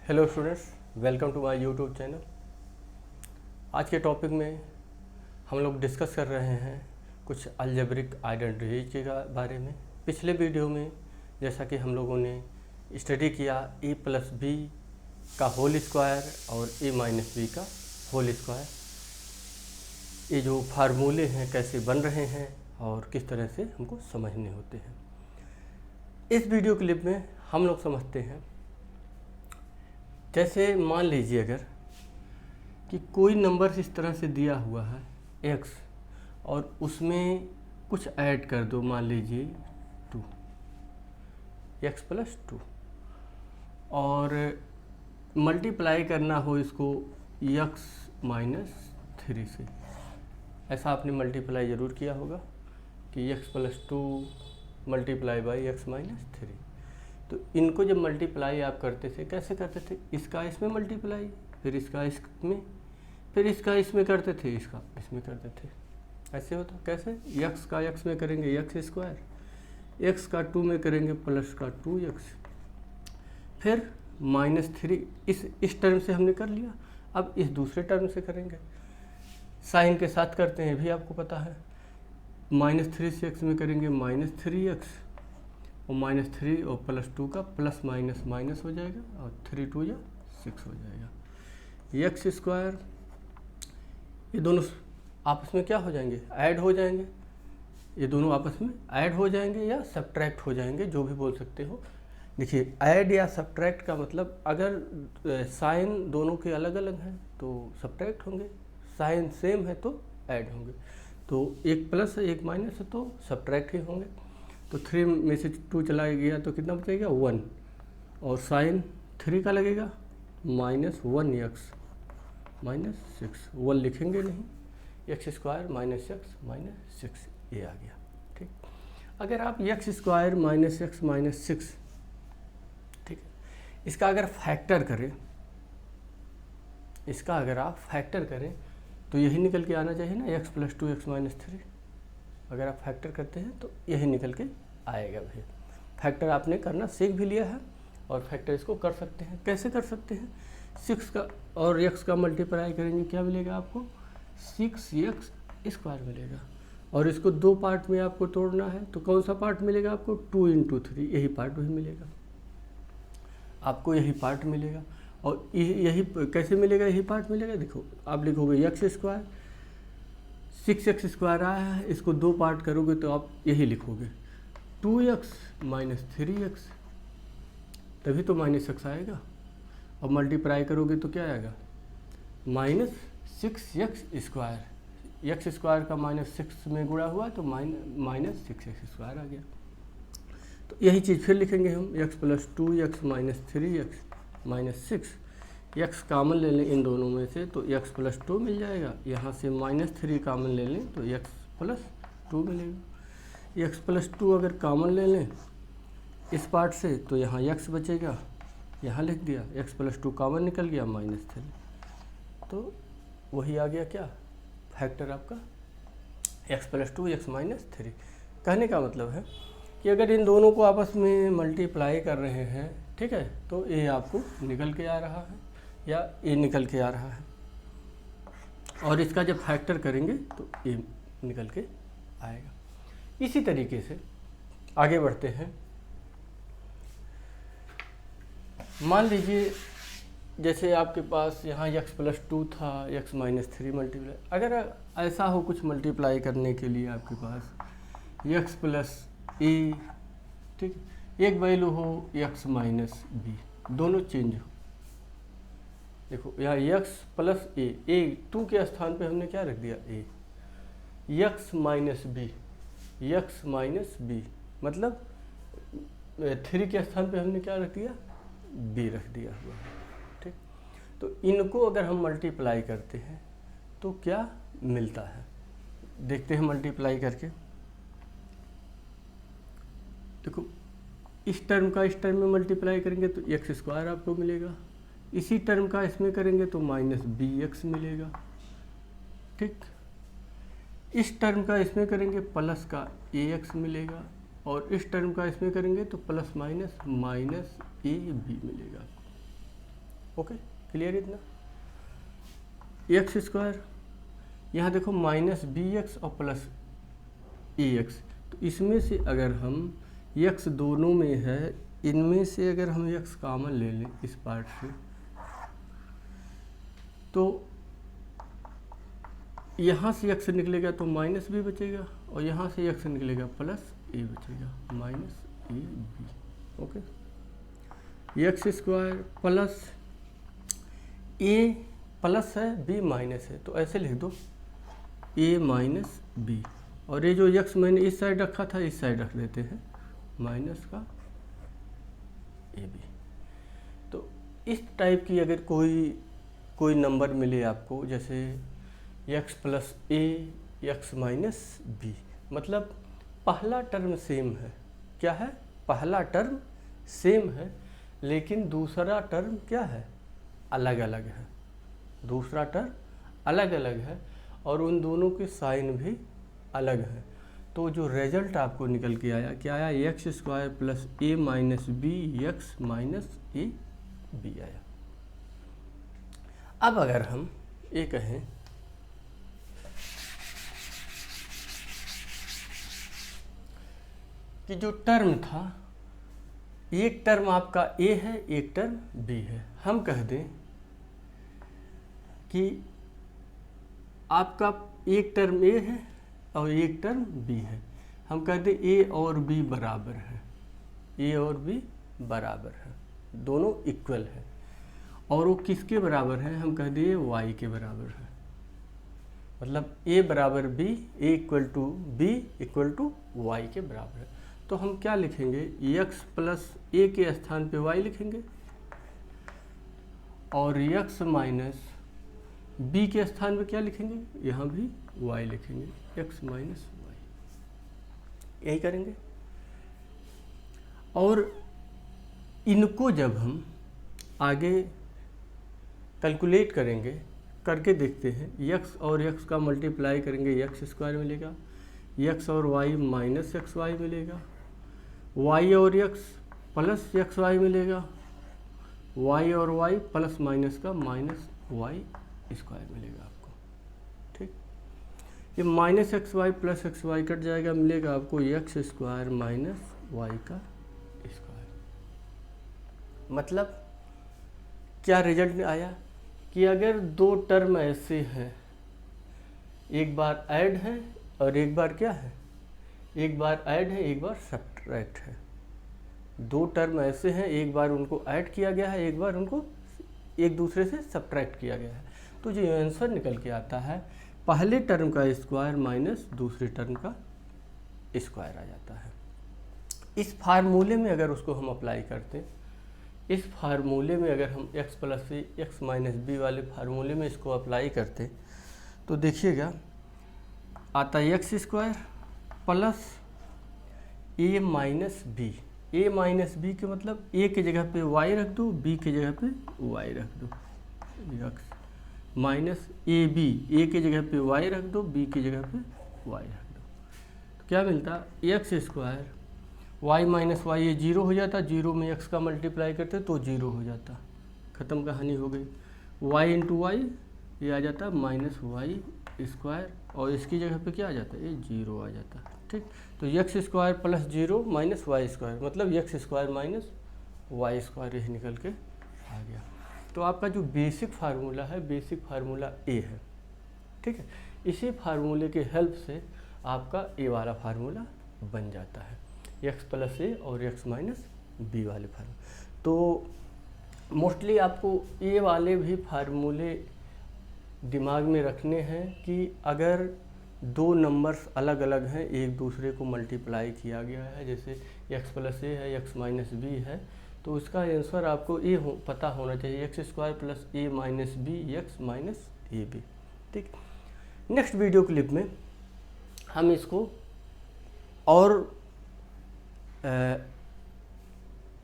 Hello students, welcome to my YouTube channel. आज के topic में हम लोग डिस्कस कर रहे हैं कुछ अलजेब्रिक आइडेंटिटी के बारे में। पिछले वीडियो में जैसा कि हम लोगों ने स्टडी किया a प्लस बी का होल स्क्वायर और a माइनस बी का होल स्क्वायर, ये जो फार्मूले हैं कैसे बन रहे हैं और किस तरह से हमको समझने होते हैं। इस वीडियो क्लिप में हम लोग समझते हैं, जैसे मान लीजिए अगर कि कोई नंबर इस तरह से दिया हुआ है x और उसमें कुछ ऐड कर दो, मान लीजिए 2 x प्लस 2, और मल्टीप्लाई करना हो इसको x माइनस 3 से। ऐसा आपने मल्टीप्लाई ज़रूर किया होगा कि x plus 2 multiply by x minus 3। तो इनको जब मल्टीप्लाई आप करते थे कैसे करते थे, इसका इसमें मल्टीप्लाई, फिर इसका इसमें, फिर इसका इसमें करते थे, इसका इसमें करते थे। ऐसे होता कैसे, x का x में करेंगे x स्क्वायर, x का 2 में करेंगे प्लस का 2x, फिर माइनस 3 इस टर्म से हमने कर लिया। अब इस दूसरे टर्म से करेंगे, साइन के साथ करते हैं, भी आपको पता है। माइनस 3 से x में करेंगे माइनस 3x, और माइनस 3 और प्लस 2 का प्लस माइनस माइनस हो जाएगा, और 3 2 या 6 हो जाएगा। x स्क्वायर, ये दोनों आपस में क्या हो जाएंगे, ऐड हो जाएंगे। ये दोनों आपस में ऐड हो जाएंगे या सब्ट्रैक्ट हो जाएंगे, जो भी बोल सकते हो। देखिए, ऐड या सब्ट्रैक्ट का मतलब, अगर साइन दोनों के अलग अलग हैं तो सब्ट्रैक्ट होंगे, साइन सेम है तो ऐड होंगे। तो एक प्लस है एक माइनस है तो सब्ट्रैक्ट ही होंगे। तो 3 में से 2 चला गया तो कितना बचेगा 1, और साइन 3 का लगेगा माइनस 1x माइनस 6, 1 लिखेंगे नहीं, x square minus x minus 6 ये आ गया। ठीक, अगर आप x square minus x minus 6, ठीक है, इसका अगर फैक्टर करें, इसका अगर आप फैक्टर करें तो यही निकल के आना चाहिए ना, x प्लस 2x माइनस 3। अगर आप फैक्टर करते हैं तो यही निकल के आएगा। भाई फैक्टर आपने करना सीख भी लिया है, और फैक्टर इसको कर सकते हैं। कैसे कर सकते हैं, 6 का और x का मल्टीप्लाई करेंगे, क्या मिलेगा आपको 6x स्क्वायर मिलेगा। और इसको 2 पार्ट में आपको तोड़ना है, तो कौन सा पार्ट मिलेगा आपको, 2 × 3, यही पार्ट वही मिलेगा आपको, यही पार्ट मिलेगा। और यही कैसे मिलेगा, यही पार्ट मिलेगा। देखो, आप लिखोगे x स्क्वायर, 6x स्क्वायर आया है, इसको 2 पार्ट करोगे तो आप यही लिखोगे 2x माइनस 3x, तभी तो माइनस x आएगा। और मल्टीप्लाई करोगे तो क्या आएगा, minus 6x square, x square का माइनस 6 में गुणा हुआ तो माइनस 6x स्क्वायर आ गया। तो यही चीज़ फिर लिखेंगे हम, x plus 2x minus 3x minus 6, x कामन ले लें इन दोनों में से तो x प्लस 2 मिल जाएगा। यहाँ से माइनस 3 कामन ले लें तो x प्लस 2 मिलेगा। x प्लस 2 अगर कामन ले लें इस पार्ट से तो यहाँ x बचेगा, यहाँ लिख दिया, x प्लस 2 कामन निकल गया माइनस 3, तो वही आ गया क्या, फैक्टर आपका x प्लस 2 x माइनस 3। कहने का मतलब है कि अगर इन दोनों को आपस में मल्टीप्लाई कर रहे हैं, ठीक है, तो ये आपको निकल के आ रहा है या ये निकल के आ रहा है, और इसका जब फैक्टर करेंगे तो ये निकल के आएगा। इसी तरीके से आगे बढ़ते हैं। मान लीजिए जैसे आपके पास यहाँ x प्लस 2 था, x माइनस 3 मल्टीप्लाई, अगर ऐसा हो कुछ मल्टीप्लाई करने के लिए आपके पास x प्लस a, ठीक, एक वैल्यू हो x माइनस b, दोनों चेंज हो। देखो यहाँ x प्लस a 2 के स्थान पे हमने क्या रख दिया a, x minus b, x minus b मतलब 3 के स्थान पे हमने क्या रख दिया, b रख दिया हुआ है। ठीक, तो इनको अगर हम मल्टीप्लाई करते हैं तो क्या मिलता है, देखते हैं मल्टीप्लाई करके। देखो, इस टर्म का इस टर्म में मल्टीप्लाई करेंगे तो x स्क्वायर आपको मिलेगा, इसी टर्म का इसमें करेंगे तो माइनस bx मिलेगा। ठीक, इस टर्म का इसमें करेंगे प्लस का ax मिलेगा, और इस टर्म का इसमें करेंगे तो प्लस माइनस माइनस ab मिलेगा। ओके, क्लियर इतना। एक्स स्क्वायर, यहाँ देखो माइनस बी एक्स और प्लस ए एक्स, तो इसमें से अगर हम एक्स दोनों में है, इनमें से अगर हम एक्स कॉमन ले लें इस पार्ट से, तो यहाँ से एक्स निकलेगा तो माइनस बी बचेगा, और यहाँ से एक्स निकलेगा प्लस ए बचेगा, minus a b. Okay, x square plus a plus है, बी माइनस है, तो ऐसे लिख दो ए माइनस बी, और ये जो एक्स मैंने इस साइड रखा था इस साइड रख देते हैं, माइनस का ए बी। तो इस टाइप की अगर कोई नंबर मिले आपको, जैसे x प्लस ए एक्स माइनस बी, मतलब पहला टर्म सेम है, क्या है, पहला टर्म सेम है, लेकिन दूसरा टर्म क्या है, अलग अलग है, दूसरा टर्म अलग अलग है, और उन दोनों के साइन भी अलग है। तो जो रिजल्ट आपको निकल के आया, क्या आया, x square plus a minus b x minus a b आया। अब अगर हम ये कहें कि जो टर्म था, एक टर्म आपका ए है, एक टर्म बी है, हम कह दें कि आपका एक टर्म ए है और एक टर्म बी है, हम कह दें ए और बी बराबर है, ए और बी बराबर है, दोनों इक्वल है, और वो किसके बराबर है, हम कह दें वाई के बराबर है, मतलब ए बराबर b, a equal to b equal to y के बराबर है। तो हम क्या लिखेंगे, एक्स प्लस ए के स्थान पे वाई लिखेंगे, और एक्स माइनस बी के स्थान पे क्या लिखेंगे, यहाँ भी वाई लिखेंगे, एक्स माइनस वाई, यही करेंगे। और इनको जब हम आगे कैलकुलेट करेंगे, करके देखते हैं, एक्स और एक्स का मल्टीप्लाई करेंगे, एक्स स्क्वायर मिलेगा, एक्स और वाई माइनस एक्स वाई मिलेगा, वाई और एक्स प्लस एक्स वाई मिलेगा, वाई और वाई प्लस माइनस का माइनस वाई स्क्वायर मिलेगा आपको, ठीक। ये minus x y plus x y cut जाएगा, मिलेगा आपको एक्स स्क्वायर माइनस वाई का स्क्वायर। मतलब क्या रिजल्ट आया कि अगर दो टर्म ऐसे हैं, एक बार ऐड है और एक बार क्या है, एक बार ऐड है एक बार सब्ट्रैक्ट है, दो टर्म ऐसे हैं, एक बार उनको ऐड किया गया है, एक बार उनको एक दूसरे से सब्ट्रैक्ट किया गया है, तो जो आंसर निकल के आता है, पहले टर्म का स्क्वायर माइनस दूसरे टर्म का स्क्वायर आ जाता है। इस फार्मूले में अगर उसको हम अप्लाई करते, इस फार्मूले में अगर हम x प्लस सी एक्स माइनस बी वाले फार्मूले में इसको अप्लाई करते, तो देखिएगा आता है x square plus a minus B, A minus B के मतलब ए की जगह पे y रख दो, b की जगह पे y रख दो, एक्स माइनस ए बी, ए की जगह पे y रख दो, b की जगह पे y रख दो, तो क्या मिलता, x square y minus y, ये जीरो हो जाता, जीरो में x का मल्टीप्लाई करते तो जीरो हो जाता, ख़त्म कहानी हो गई, y इंटू वाई ये आ जाता माइनस वाई स्क्वायर, और इसकी जगह पे क्या आ जाता, ये जीरो आ जाता, ठीक। तो X square plus zero minus Y square, मतलब X square minus Y square, यही निकल के आ गया। तो आपका जो बेसिक फार्मूला है, बेसिक फार्मूला ए है, ठीक है। इसी फार्मूले के हेल्प से आपका ए वाला फार्मूला बन जाता है, एक्स प्लस ए और एक्स माइनस बी वाले फार्मूले। तो मोस्टली आपको ए वाले भी फार्मूले दिमाग में रखने हैं कि अगर दो नंबर्स अलग अलग हैं, एक दूसरे को मल्टीप्लाई किया गया है, जैसे एक्स प्लस ए है, एक्स माइनस बी है, तो उसका आंसर आपको ए पता होना चाहिए, x square plus a minus b x minus a b, ठीक। नेक्स्ट वीडियो क्लिप में हम इसको और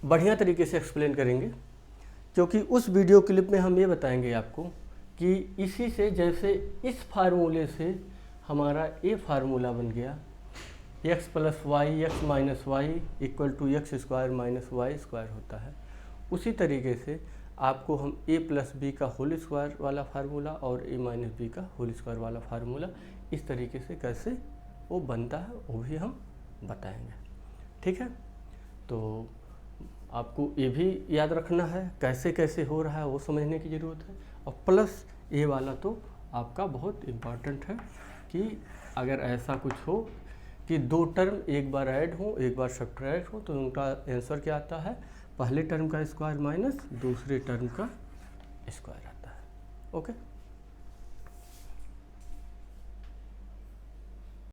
बढ़िया तरीके से एक्सप्लेन करेंगे, क्योंकि उस वीडियो क्लिप में हम ये बताएंगे आपको कि इसी से, जैसे इस फार्मूले से हमारा ए फार्मूला बन गया, x plus y x minus y equal to x square minus Y square होता है, उसी तरीके से आपको हम a प्लस बी का होल स्क्वायर वाला फार्मूला और a माइनस बी का होल स्क्वायर वाला फार्मूला इस तरीके से कैसे वो बनता है वो भी हम बताएंगे। ठीक है, तो आपको ये भी याद रखना है कैसे कैसे हो रहा है वो समझने की ज़रूरत है। और प्लस ए वाला तो आपका बहुत इम्पॉर्टेंट है कि अगर ऐसा कुछ हो कि दो टर्म एक बार ऐड हो एक बार सब्ट्रैक्ट हो तो उनका आंसर क्या आता है, पहले टर्म का स्क्वायर माइनस दूसरे टर्म का स्क्वायर आता है। ओके।